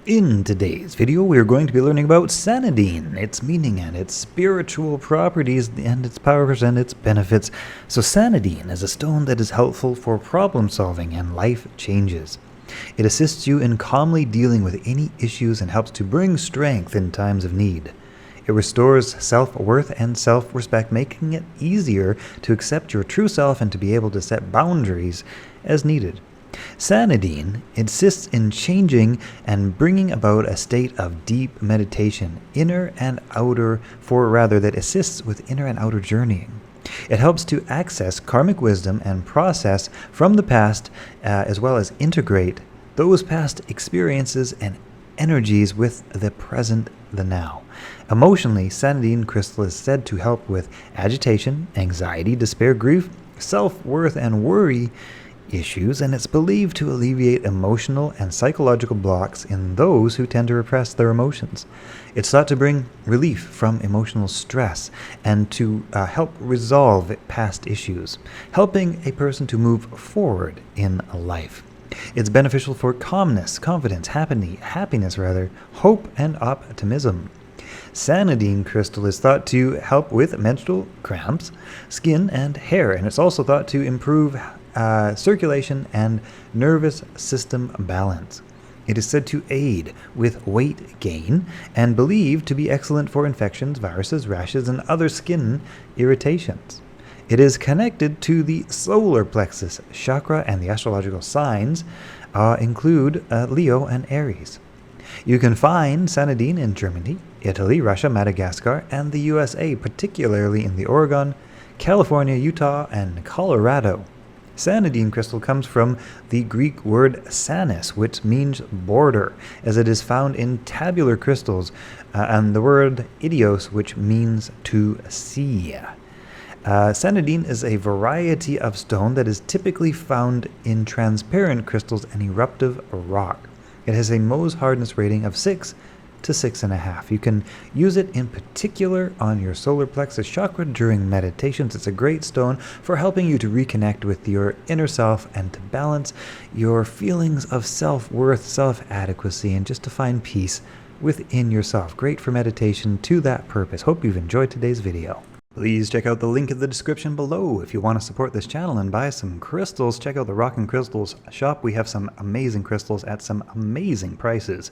In today's video, we are going to be learning about Sanidine, its meaning and its spiritual properties and its powers and its benefits. So Sanidine is a stone that is helpful for problem solving and life changes. It assists you in calmly dealing with any issues and helps to bring strength in times of need. It restores self-worth and self-respect, making it easier to accept your true self and to be able to set boundaries as needed. Sanidine assists in changing and bringing about a state of deep meditation, inner and outer, that assists with inner and outer journeying. It helps to access karmic wisdom and process from the past, as well as integrate those past experiences and energies with the present, the now. Emotionally, Sanidine crystal is said to help with agitation, anxiety, despair, grief, self-worth, and worry issues, and it's believed to alleviate emotional and psychological blocks in those who tend to repress their emotions. It's thought to bring relief from emotional stress and to help resolve past issues, helping a person to move forward in life. It's beneficial for calmness, confidence, happiness, hope, and optimism. Sanidine crystal is thought to help with menstrual cramps, skin, and hair, and it's also thought to improve circulation and nervous system balance. It is said to aid with weight gain and believed to be excellent for infections, viruses, rashes, and other skin irritations. It is connected to the solar plexus chakra, and the astrological signs include Leo and Aries. You can find Sanidine in Germany, Italy, Russia, Madagascar, and the USA, particularly in the Oregon, California, Utah, and Colorado. Sanidine crystal comes from the Greek word sanis, which means border, as it is found in tabular crystals, and the word idios, which means to see. Sanidine is a variety of stone that is typically found in transparent crystals and eruptive rock. It has a Mohs hardness rating of 6 to 6.5. You can use it in particular on your solar plexus chakra during meditations. It's a great stone for helping you to reconnect with your inner self and to balance your feelings of self-worth, self-adequacy, and just to find peace within yourself. Great for meditation to that purpose. Hope you've enjoyed today's video. Please check out the link in the description below if you want to support this channel and buy some crystals. Check out the Rockin' Crystals shop. We have some amazing crystals at some amazing prices.